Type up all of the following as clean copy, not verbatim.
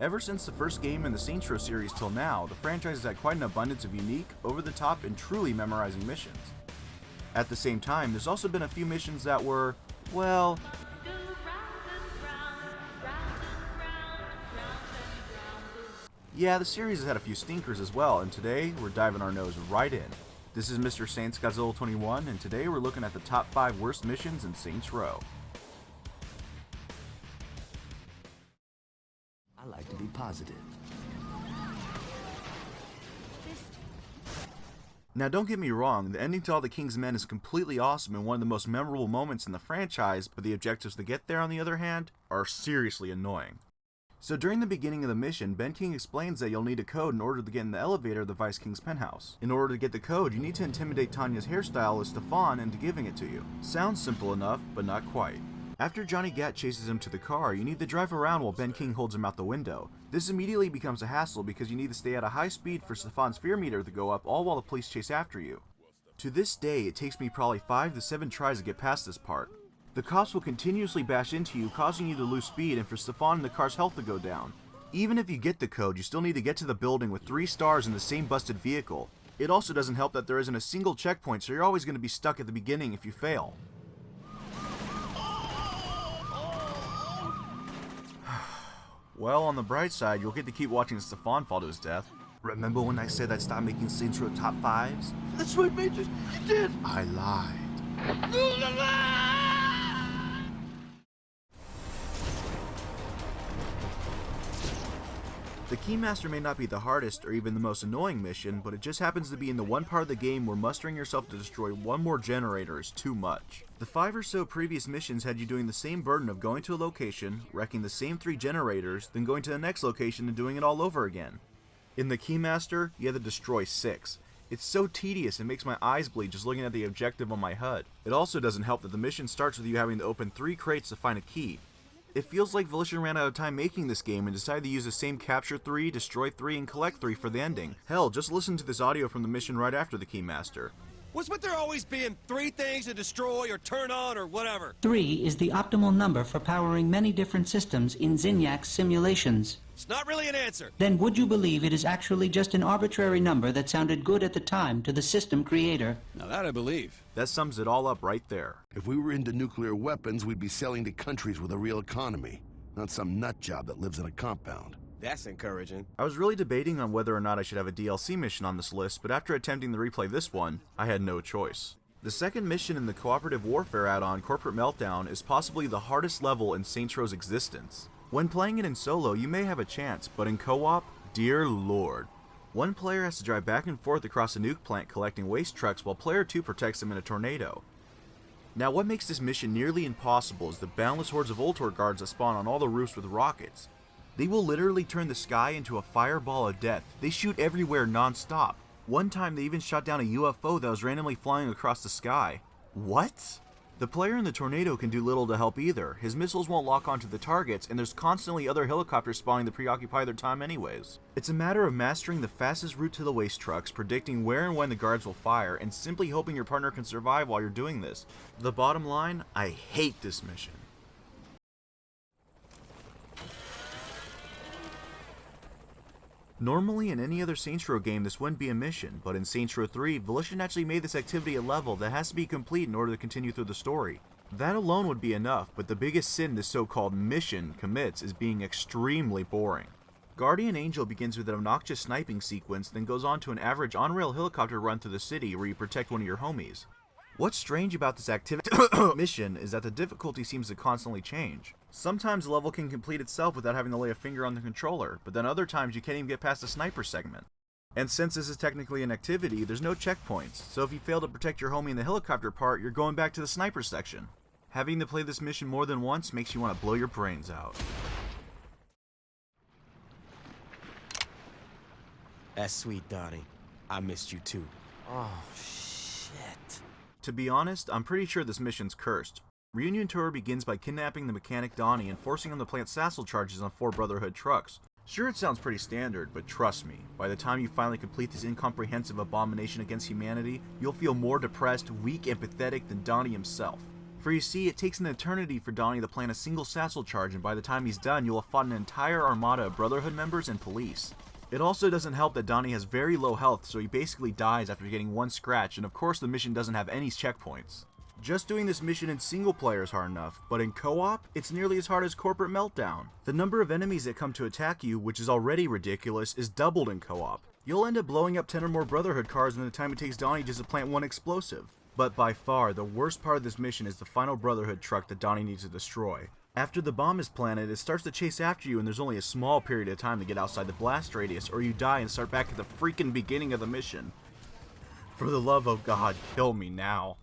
Ever since the first game in the Saints Row series till now, the franchise has had quite an abundance of unique, over-the-top, and truly memorizing missions. At the same time, there's also been a few missions that were, well, yeah, the series has had a few stinkers as well, and today we're diving our nose right in. This is Mr. Saints Godzilla 21, and today we're looking at the top 5 worst missions in Saints Row. I like to be positive. Now don't get me wrong, the ending to All the King's Men is completely awesome and one of the most memorable moments in the franchise, but the objectives to get there, on the other hand, are seriously annoying. So during the beginning of the mission, Ben King explains that you'll need a code in order to get in the elevator of the Vice King's penthouse. In order to get the code, you need to intimidate Tanya's hairstylist Stefan into giving it to you. Sounds simple enough, but not quite. After Johnny Gat chases him to the car, you need to drive around while Ben King holds him out the window. This immediately becomes a hassle because you need to stay at a high speed for Stefan's fear meter to go up, all while the police chase after you. To this day, it takes me probably 5 to 7 tries to get past this part. The cops will continuously bash into you, causing you to lose speed and for Stefan and the car's health to go down. Even if you get the code, you still need to get to the building with 3 stars in the same busted vehicle. It also doesn't help that there isn't a single checkpoint, so you're always going to be stuck at the beginning if you fail. Well, on the bright side, you'll get to keep watching Stefan fall to his death. Remember when I said I'd stop making Saints Row top 5s? That's right, Major. You did. I lied. The Keymaster may not be the hardest or even the most annoying mission, but it just happens to be in the one part of the game where mustering yourself to destroy one more generator is too much. The 5 or so previous missions had you doing the same burden of going to a location, wrecking the same 3 generators, then going to the next location and doing it all over again. In the Keymaster, you had to destroy 6. It's so tedious it makes my eyes bleed just looking at the objective on my HUD. It also doesn't help that the mission starts with you having to open 3 crates to find a key. It feels like Volition ran out of time making this game and decided to use the same capture 3, destroy 3, and collect 3 for the ending. Hell, just listen to this audio from the mission right after the Keymaster. What's with there always being 3 things to destroy or turn on or whatever? 3 is the optimal number for powering many different systems in Zyniac's simulations. It's not really an answer. Then would you believe it is actually just an arbitrary number that sounded good at the time to the system creator? Now that I believe. That sums it all up right there. If we were into nuclear weapons, we'd be selling to countries with a real economy, not some nut job that lives in a compound. That's encouraging. I was really debating on whether or not I should have a DLC mission on this list, but after attempting to replay this one, I had no choice. The second mission in the Cooperative Warfare add-on, Corporate Meltdown, is possibly the hardest level in Saints Row's existence. When playing it in solo, you may have a chance, but in co-op, dear lord. One player has to drive back and forth across a nuke plant collecting waste trucks while player 2 protects them in a tornado. Now what makes this mission nearly impossible is the boundless hordes of Ultor guards that spawn on all the roofs with rockets. They will literally turn the sky into a fireball of death. They shoot everywhere non-stop. One time they even shot down a UFO that was randomly flying across the sky. What? The player in the tornado can do little to help either. His missiles won't lock onto the targets, and there's constantly other helicopters spawning to preoccupy their time anyways. It's a matter of mastering the fastest route to the waste trucks, predicting where and when the guards will fire, and simply hoping your partner can survive while you're doing this. The bottom line, I hate this mission. Normally in any other Saints Row game this wouldn't be a mission, but in Saints Row 3, Volition actually made this activity a level that has to be complete in order to continue through the story. That alone would be enough, but the biggest sin this so-called mission commits is being extremely boring. Guardian Angel begins with an obnoxious sniping sequence, then goes on to an average on-rail helicopter run through the city where you protect one of your homies. What's strange about this mission is that the difficulty seems to constantly change. Sometimes the level can complete itself without having to lay a finger on the controller, but then other times you can't even get past the sniper segment. And since this is technically an activity, there's no checkpoints, so if you fail to protect your homie in the helicopter part, you're going back to the sniper section. Having to play this mission more than once makes you want to blow your brains out. That's sweet, Donnie. I missed you too. Oh, shit. To be honest, I'm pretty sure this mission's cursed. Reunion Tour begins by kidnapping the mechanic Donnie and forcing him to plant Sassel charges on 4 Brotherhood trucks. Sure, it sounds pretty standard, but trust me, by the time you finally complete this incomprehensive abomination against humanity, you'll feel more depressed, weak, and pathetic than Donnie himself. For you see, it takes an eternity for Donnie to plant a single satchel charge, and by the time he's done, you'll have fought an entire armada of Brotherhood members and police. It also doesn't help that Donnie has very low health, so he basically dies after getting one scratch, and of course the mission doesn't have any checkpoints. Just doing this mission in single player is hard enough, but in co-op, it's nearly as hard as Corporate Meltdown. The number of enemies that come to attack you, which is already ridiculous, is doubled in co-op. You'll end up blowing up 10 or more Brotherhood cars in the time it takes Donnie just to plant one explosive. But by far, the worst part of this mission is the final Brotherhood truck that Donnie needs to destroy. After the bomb is planted, it starts to chase after you and there's only a small period of time to get outside the blast radius, or you die and start back at the freaking beginning of the mission. For the love of God, kill me now.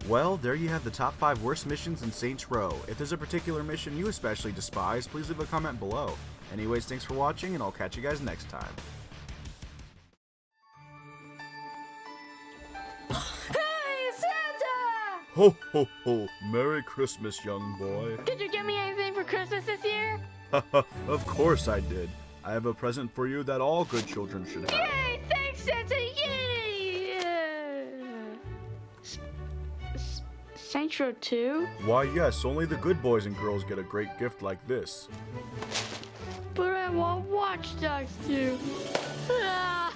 Well, there you have the top 5 worst missions in Saints Row. If there's a particular mission you especially despise, please leave a comment below. Anyways, thanks for watching, and I'll catch you guys next time. Hey, Santa! Ho ho ho! Merry Christmas, young boy. Did you get me anything for Christmas this year? Of course I did. I have a present for you that all good children should have. Yay! Thanks, Santa! Yay! Saints Row 2? Why yes, only the good boys and girls get a great gift like this. But I want Watch Dogs 2. Ah!